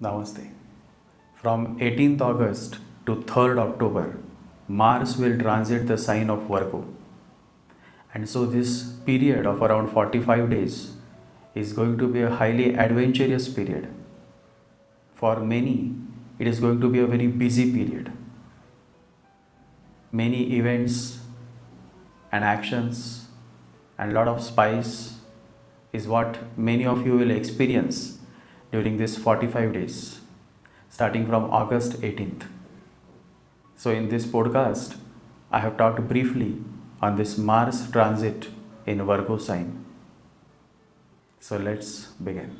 Namaste. From 18th August to 3rd October, Mars will transit the sign of Virgo. And so, this period of around 45 days is going to be a highly adventurous period. For many, it is going to be a very busy period. Many events and actions and lot of spice is what many of you will experience during this 45 days starting from August 18th. So in this podcast, I have talked briefly on this Mars transit in Virgo sign. So let's begin.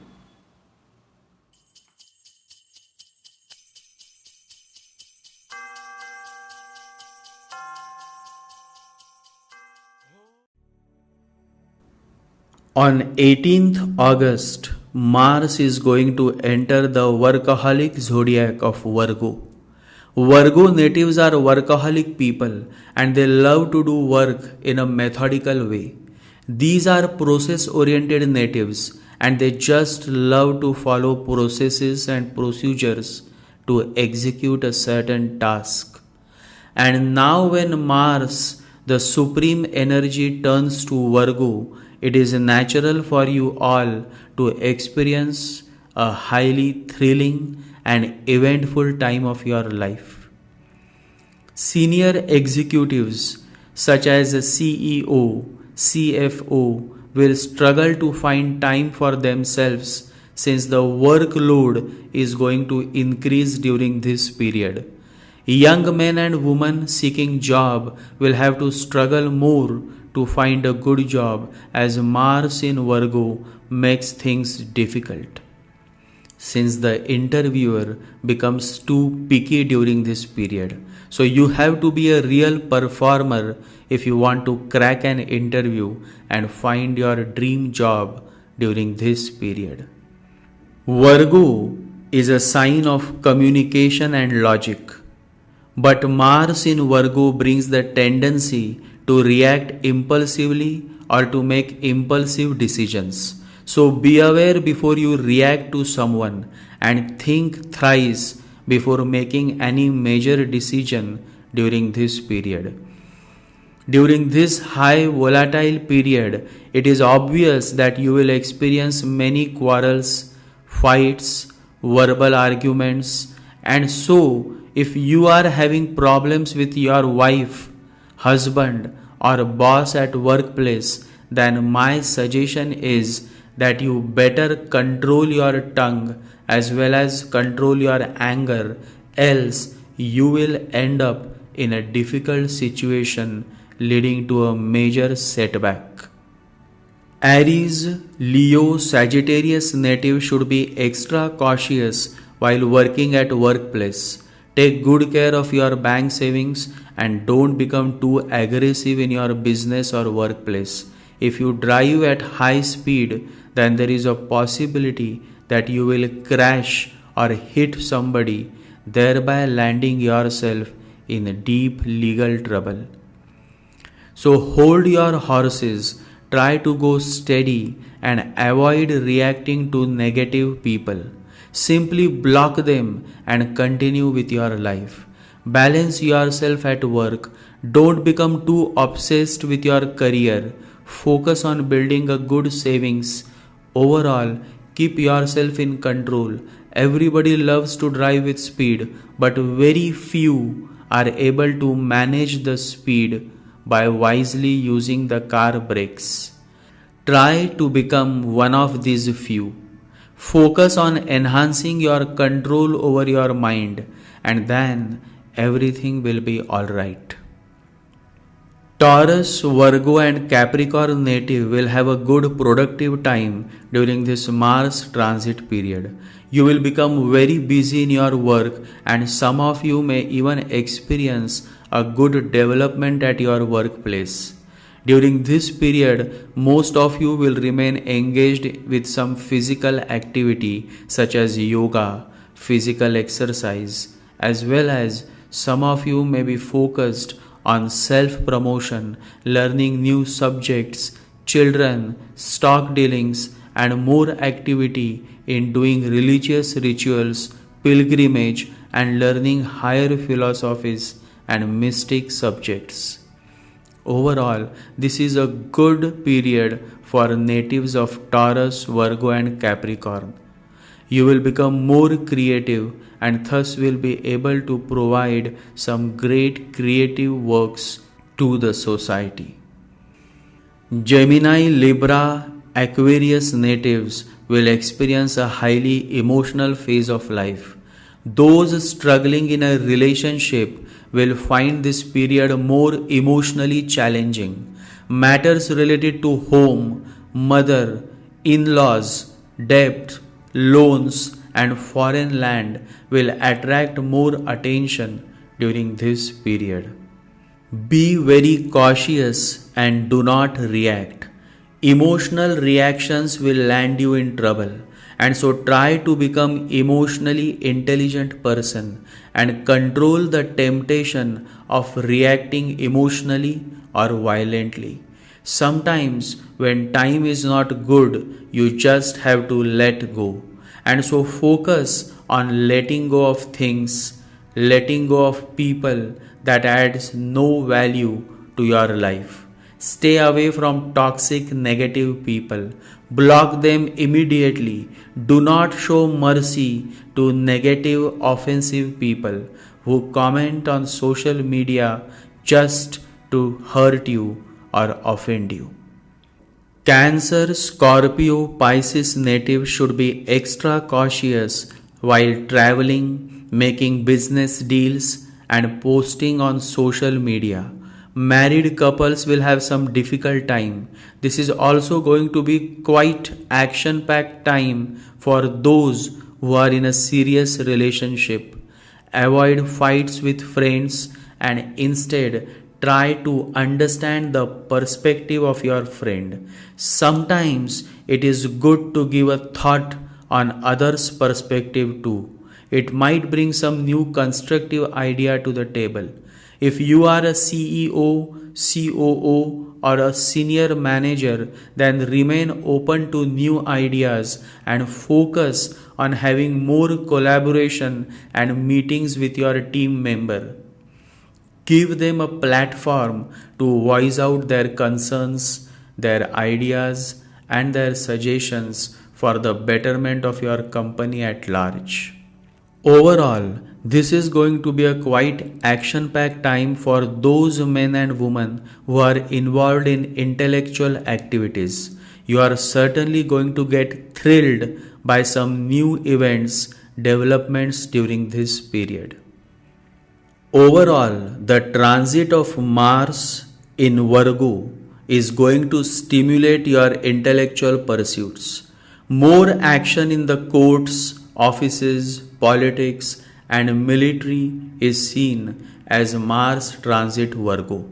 On 18th August, Mars is going to enter the workaholic zodiac of Virgo. Virgo natives are workaholic people and they love to do work in a methodical way. These are process oriented natives and they just love to follow processes and procedures to execute a certain task. And now, when Mars, the supreme energy, turns to Virgo, it is natural for you all to experience a highly thrilling and eventful time of your life. Senior executives such as a CEO, CFO will struggle to find time for themselves since the workload is going to increase during this period. Young men and women seeking job will have to struggle more to find a good job as Mars in Virgo makes things difficult. Since the interviewer becomes too picky during this period, so you have to be a real performer if you want to crack an interview and find your dream job during this period. Virgo is a sign of communication and logic. But Mars in Virgo brings the tendency to react impulsively or to make impulsive decisions. So be aware before you react to someone and think thrice before making any major decision during this period. During this high volatile period, it is obvious that you will experience many quarrels, fights, verbal arguments, and so if you are having problems with your wife, husband, or boss at workplace, then my suggestion is that you better control your tongue as well as control your anger, else you will end up in a difficult situation leading to a major setback. Aries, Leo, Sagittarius native should be extra cautious while working at workplace. Take good care of your bank savings and don't become too aggressive in your business or workplace. If you drive at high speed, then there is a possibility that you will crash or hit somebody, thereby landing yourself in deep legal trouble. So hold your horses, try to go steady and avoid reacting to negative people. Simply block them and continue with your life. Balance yourself at work. Don't become too obsessed with your career. Focus on building a good savings. Overall, keep yourself in control. Everybody loves to drive with speed, but very few are able to manage the speed by wisely using the car brakes. Try to become one of these few. Focus on enhancing your control over your mind, and then everything will be alright. Taurus, Virgo, and Capricorn native will have a good productive time during this Mars transit period. You will become very busy in your work, and some of you may even experience a good development at your workplace. During this period, most of you will remain engaged with some physical activity such as yoga, physical exercise, as well as some of you may be focused on self-promotion, learning new subjects, children, stock dealings, and more activity in doing religious rituals, pilgrimage, and learning higher philosophies and mystic subjects. Overall, this is a good period for natives of Taurus, Virgo, and Capricorn. You will become more creative and thus will be able to provide some great creative works to the society. Gemini, Libra, Aquarius natives will experience a highly emotional phase of life. Those struggling in a relationship will find this period more emotionally challenging. Matters related to home, mother, in laws, debt, loans, and foreign land will attract more attention during this period. Be very cautious and do not react. Emotional reactions will land you in trouble, and so try to become emotionally intelligent person and control the temptation of reacting emotionally or violently. Sometimes when time is not good, you just have to let go, and so focus on letting go of things, letting go of people that adds no value to your life. Stay away from toxic negative people. Block them immediately. Do not show mercy to negative offensive people who comment on social media just to hurt you or offend you. Cancer, Scorpio, Pisces natives should be extra cautious while traveling, making business deals, and posting on social media. Married couples will have some difficult time. This is also going to be quite action-packed time for those who are in a serious relationship. Avoid fights with friends and instead try to understand the perspective of your friend. Sometimes it is good to give a thought on others' perspective too. It might bring some new constructive idea to the table. If you are a CEO, COO, or a senior manager, then remain open to new ideas and focus on having more collaboration and meetings with your team member. Give them a platform to voice out their concerns, their ideas, and their suggestions for the betterment of your company at large. Overall, this is going to be a quite action-packed time for those men and women who are involved in intellectual activities. You are certainly going to get thrilled by some new events, developments during this period. Overall, the transit of Mars in Virgo is going to stimulate your intellectual pursuits. More action in the courts, offices, politics, and military is seen as Mars transit Virgo.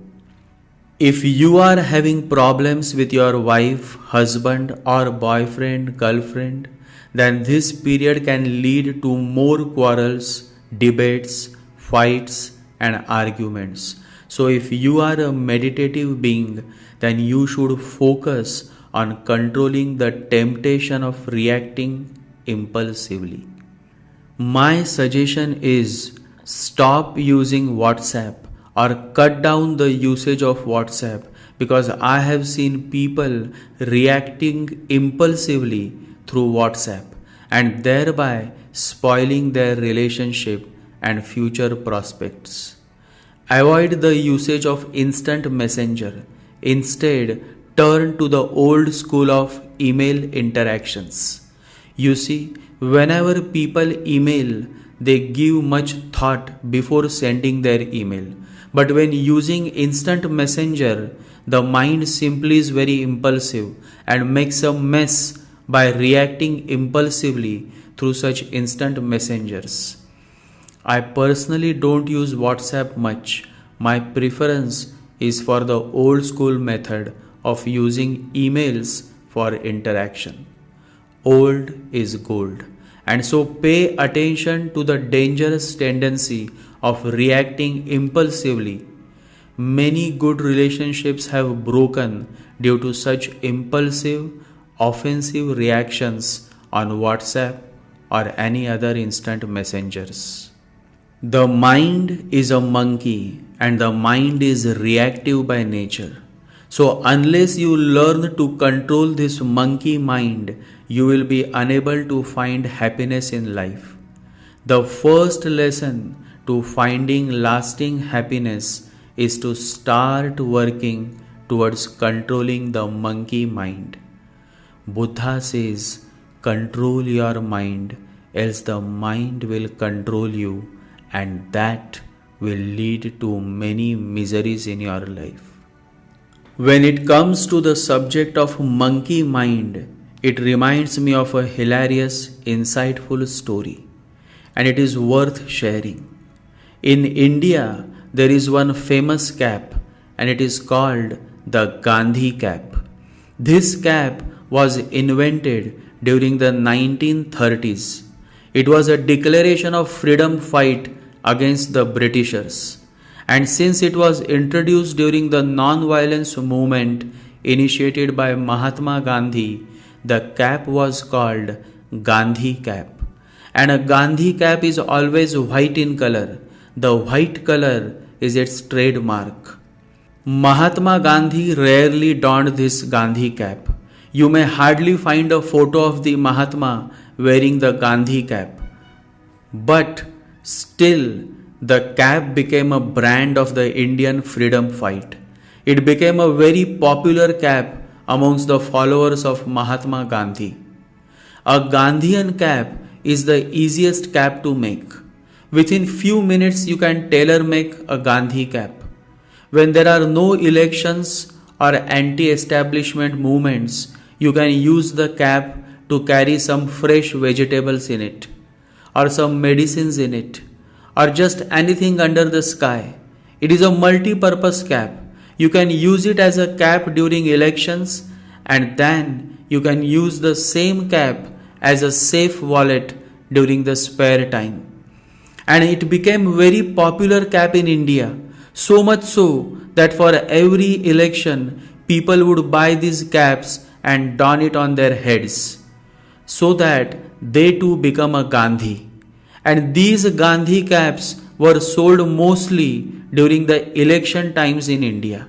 If you are having problems with your wife, husband, or boyfriend, girlfriend, then this period can lead to more quarrels, debates, fights, and arguments. So if you are a meditative being, then you should focus on controlling the temptation of reacting impulsively. My suggestion is stop using WhatsApp or cut down the usage of WhatsApp, because I have seen people reacting impulsively through WhatsApp and thereby spoiling their relationship and future prospects. Avoid the usage of instant messenger. Instead, turn to the old school of email interactions. You see, whenever people email, they give much thought before sending their email. But when using instant messenger, the mind simply is very impulsive and makes a mess by reacting impulsively through such instant messengers. I personally don't use WhatsApp much. My preference is for the old school method of using emails for interaction. Old is gold. And so pay attention to the dangerous tendency of reacting impulsively. Many good relationships have broken due to such impulsive offensive reactions on WhatsApp or any other instant messengers. The mind is a monkey and the mind is reactive by nature. So unless you learn to control this monkey mind, you will be unable to find happiness in life. The first lesson to finding lasting happiness is to start working towards controlling the monkey mind. Buddha says, control your mind, else the mind will control you, and that will lead to many miseries in your life. When it comes to the subject of monkey mind, it reminds me of a hilarious, insightful story, and it is worth sharing. In India, there is one famous cap, and it is called the Gandhi cap. This cap was invented during the 1930s. It was a declaration of freedom fight against the Britishers. And since it was introduced during the non-violence movement initiated by Mahatma Gandhi, the cap was called Gandhi cap. And a Gandhi cap is always white in color. The white color is its trademark. Mahatma Gandhi rarely donned this Gandhi cap. You may hardly find a photo of the Mahatma wearing the Gandhi cap. But still, the cap became a brand of the Indian freedom fight. It became a very popular cap amongst the followers of Mahatma Gandhi. A Gandhian cap is the easiest cap to make. Within few minutes you can tailor make a Gandhi cap. When there are no elections or anti-establishment movements, you can use the cap to carry some fresh vegetables in it, or some medicines in it, or just anything under the sky. It is a multi-purpose cap. You can use it as a cap during elections, and then you can use the same cap as a safe wallet during the spare time. And it became very popular cap in India, so much so that for every election people would buy these caps and don it on their heads, so that they too become a Gandhi. And these Gandhi caps were sold mostly during the election times in India.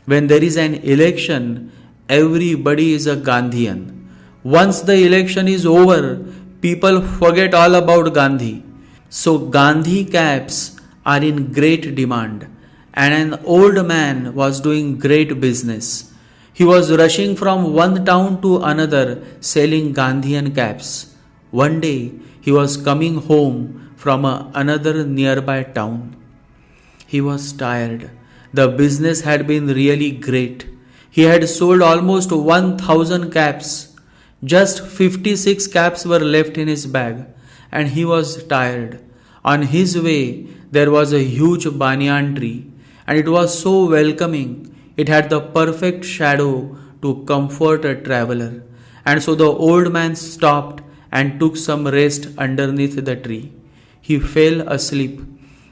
When there is an election, everybody is a Gandhian. Once the election is over, people forget all about Gandhi. So Gandhi caps are in great demand, and an old man was doing great business. He was rushing from one town to another selling Gandhian caps. One day he was coming home from another nearby town. He was tired. The business had been really great. He had sold almost 1,000 caps. Just 56 caps were left in his bag, and he was tired. On his way, there was a huge banyan tree, and it was so welcoming. It had the perfect shadow to comfort a traveler. And so the old man stopped and took some rest underneath the tree. He fell asleep.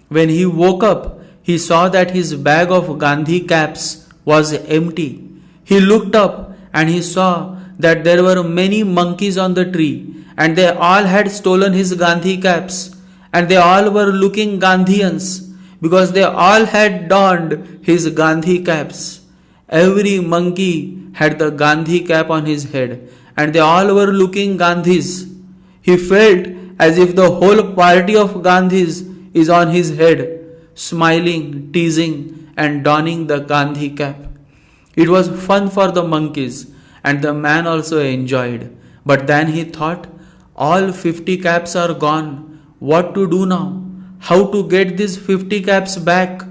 When he woke up, he saw that his bag of Gandhi caps was empty. He looked up and he saw that there were many monkeys on the tree, and they all had stolen his Gandhi caps, and they all were looking Gandhians because they all had donned his Gandhi caps. Every monkey had the Gandhi cap on his head, and they all were looking Gandhis. He felt as if the whole party of Gandhis is on his head, smiling, teasing, and donning the Gandhi cap. It was fun for the monkeys, and the man also enjoyed. But then he thought, all 50 caps are gone. What to do now? How to get these 50 caps back?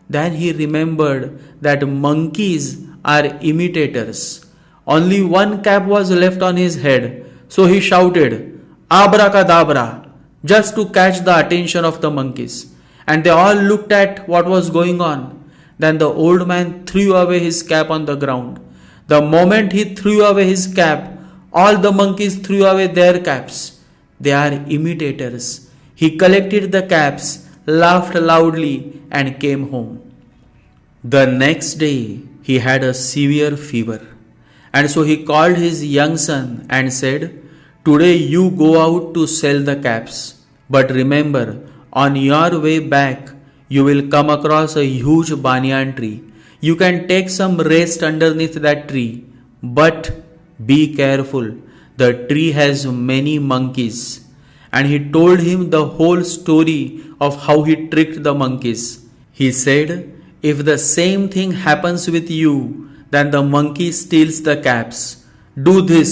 Then he remembered that monkeys are imitators. Only one cap was left on his head, so he shouted, "Abracadabra," just to catch the attention of the monkeys. And they all looked at what was going on. Then the old man threw away his cap on the ground. The moment he threw away his cap, all the monkeys threw away their caps. They are imitators. He collected the caps, laughed loudly, and came home. The next day, he had a severe fever, And so he called his young son and said, "Today you go out to sell the caps. But remember, on your way back, you will come across a huge banyan tree. You can take some rest underneath that tree, but be careful. The tree has many monkeys." And he told him the whole story of how he tricked the monkeys. He said, "If the same thing happens with you, then the monkey steals the caps. Do this.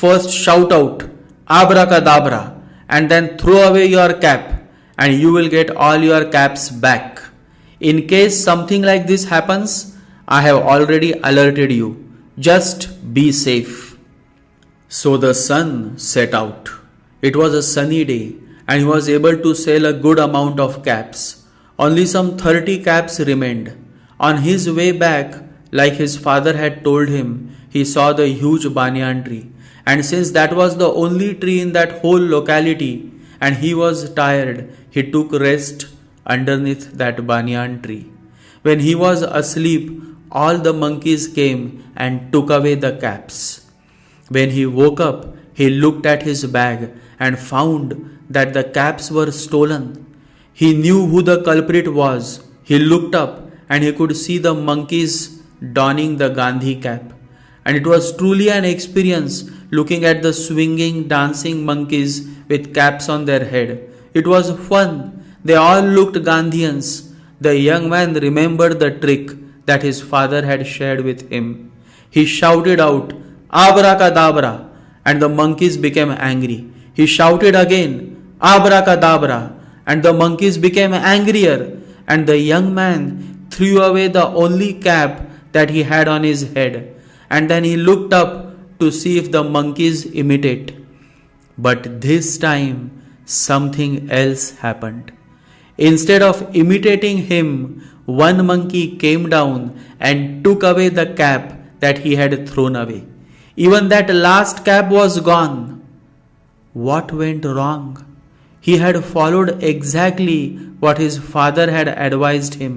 First shout out, 'Abracadabra,' and then throw away your cap, and you will get all your caps back. In case something like this happens, I have already alerted you. Just be safe." So the son set out. It was a sunny day, and he was able to sell a good amount of caps. Only some 30 caps remained. On his way back, like his father had told him, he saw the huge banyan tree. And since that was the only tree in that whole locality, and he was tired, he took rest underneath that banyan tree. When he was asleep, all the monkeys came and took away the caps. When he woke up, he looked at his bag and found that the caps were stolen. He knew who the culprit was. He looked up and he could see the monkeys donning the Gandhi cap. And it was truly an experience looking at the swinging, dancing monkeys with caps on their head. It was fun. They all looked Gandhians. The young man remembered the trick that his father had shared with him. He shouted out, "Abracadabra," and the monkeys became angry. He shouted again, "Abracadabra," and the monkeys became angrier, and the young man threw away the only cap that he had on his head, and then he looked up to see if the monkeys imitate. But this time something else happened. Instead of imitating him, one monkey came down and took away the cap that he had thrown away. Even that last cap was gone. What went wrong? He had followed exactly what his father had advised him.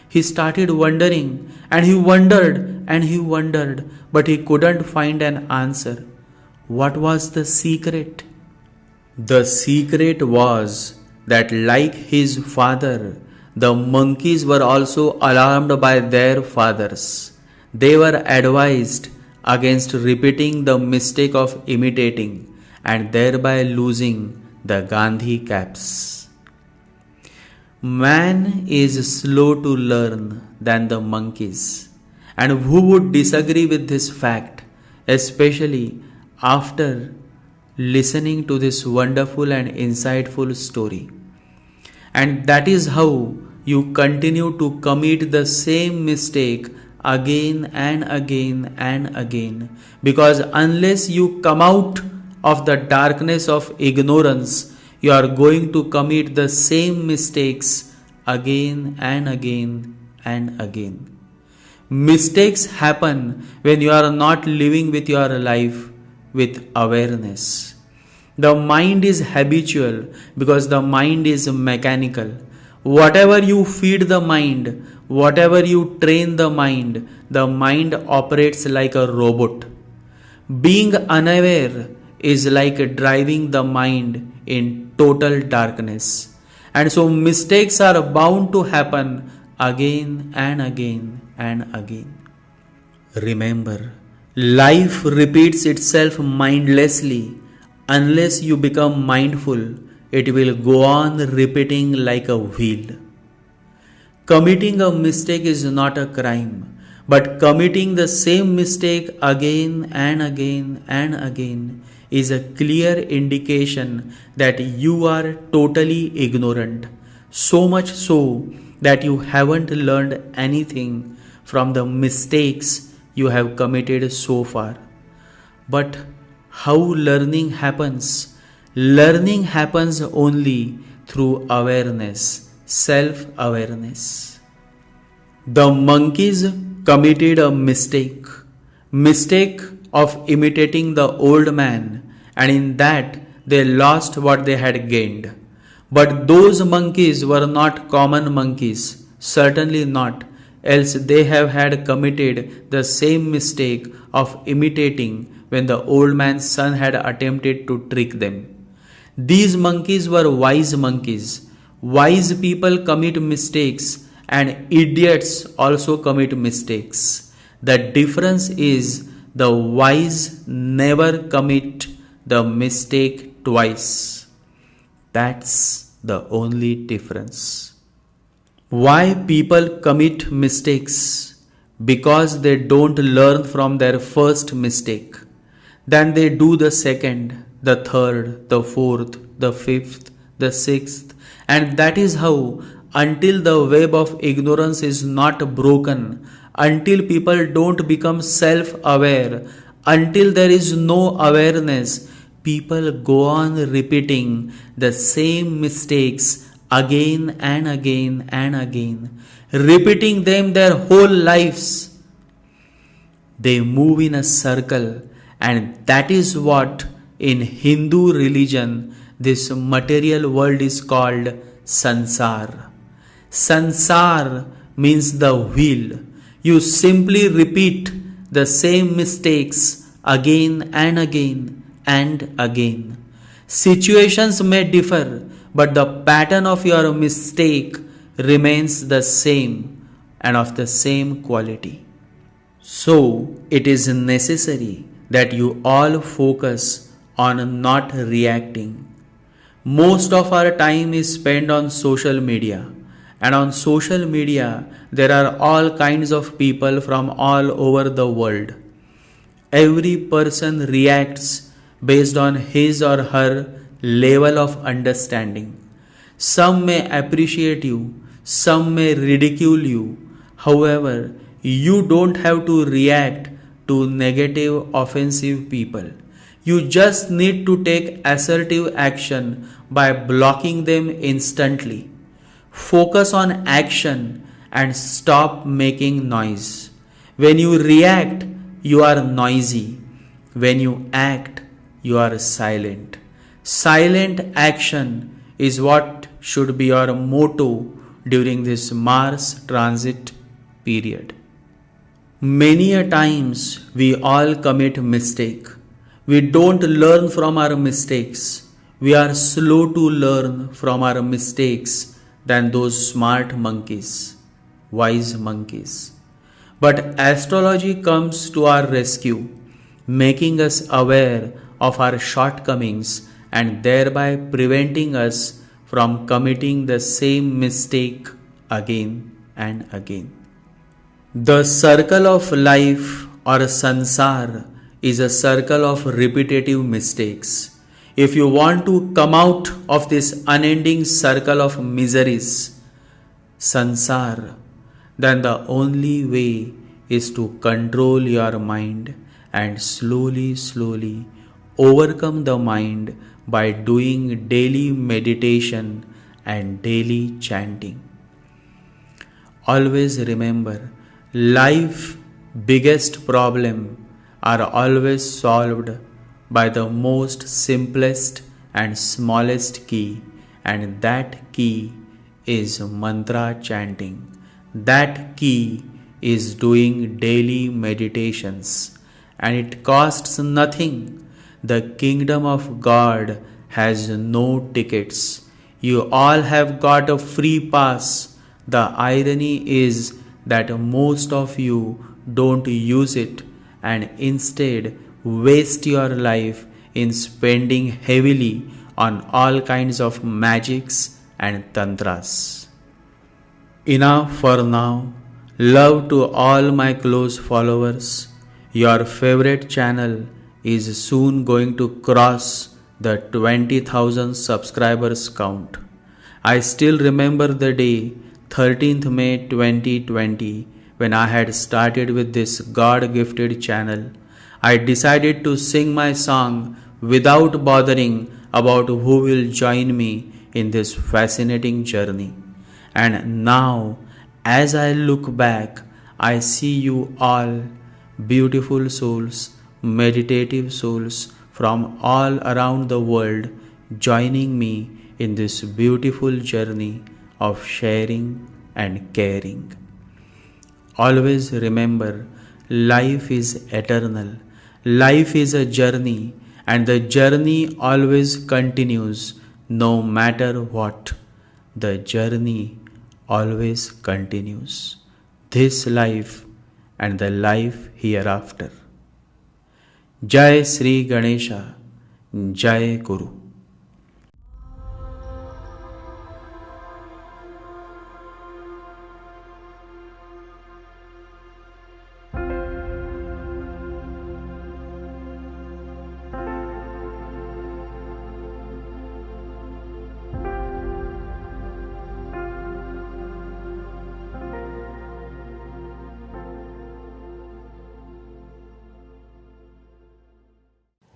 He started wondering, and he wondered, and he wondered, but he couldn't find an answer. What was the secret? The secret was that, like his father, the monkeys were also alarmed by their fathers. They were advised against repeating the mistake of imitating and thereby losing the Gandhi caps. Man is slow to learn than the monkeys, and who would disagree with this fact, especially after listening to this wonderful and insightful story? And that is how you continue to commit the same mistake again and again and again, because unless you come out of the darkness of ignorance, you are going to commit the same mistakes again and again and again. Mistakes happen when you are not living with your life with awareness. The mind is habitual because the mind is mechanical. Whatever you feed the mind, whatever you train the mind operates like a robot. Being unaware is like driving the mind in total darkness. And so mistakes are bound to happen again and again and again. Remember, life repeats itself mindlessly. Unless you become mindful, it will go on repeating like a wheel. Committing a mistake is not a crime, but committing the same mistake again and again and again is a clear indication that you are totally ignorant, so much so that you haven't learned anything from the mistakes you have committed so far. But how learning happens? Learning happens only through awareness, self-awareness. The monkeys committed a mistake of imitating the old man, and in that they lost what they had gained. But those monkeys were not common monkeys, certainly not. else they have had committed the same mistake of imitating when the old man's son had attempted to trick them. These monkeys were wise monkeys. Wise people commit mistakes and idiots also commit mistakes. The difference is the wise never commit the mistake twice. That's the only difference. Why people commit mistakes? Because they don't learn from their first mistake. Then they do the second, the third, the fourth, the fifth, the sixth, and that is how, until the web of ignorance is not broken, until people don't become self-aware, until there is no awareness, people go on repeating the same mistakes again and again and again, repeating them their whole lives. They move in a circle, and that is what in Hindu religion this material world is called sansar. Sansar means the wheel. You simply repeat the same mistakes again and again and again. Situations may differ, but the pattern of your mistake remains the same and of the same quality. So, it is necessary that you all focus on not reacting. Most of our time is spent on social media, and on social media there are all kinds of people from all over the world. Every person reacts based on his or her level of understanding. Some may appreciate you, some may ridicule you. However, you don't have to react to negative, offensive people. You just need to take assertive action by blocking them instantly. Focus on action and stop making noise. When you react, you are noisy. When you act, you are silent. Silent action is what should be your motto during this Mars transit period. Many a times we all commit mistake. We don't learn from our mistakes. We are slow to learn from our mistakes than those smart monkeys, wise monkeys. But astrology comes to our rescue, making us aware of our shortcomings and thereby preventing us from committing the same mistake again and again. The circle of life or sansar is a circle of repetitive mistakes. If you want to come out of this unending circle of miseries, sansar, then the only way is to control your mind and slowly overcome the mind by doing daily meditation and daily chanting. Always remember, life's biggest problem are always solved by the most simplest and smallest key, and that key is mantra chanting. That key is doing daily meditations, and it costs nothing. The kingdom of God has no tickets. You all have got a free pass. The irony is that most of you don't use it and instead waste your life in spending heavily on all kinds of magics and tantras. Enough for now. Love to all my close followers. Your favorite channel is soon going to cross the 20,000 subscribers count. I still remember the day 13th May 2020 when I had started with this God-gifted channel. I decided to sing my song without bothering about who will join me in this fascinating journey. And now, as I look back, I see you all, beautiful souls, meditative souls from all around the world, joining me in this beautiful journey of sharing and caring. always remember, life is eternal. Life is a journey, and the journey always continues no matter what. The journey always continues. This life and the life hereafter. Jai Sri Ganesha, Jai Guru.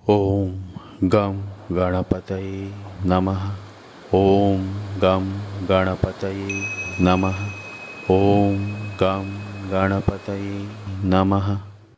Om Gam Ganapataye Namaha. Om Gam Ganapataye Namaha. Om Gam Ganapataye Namaha.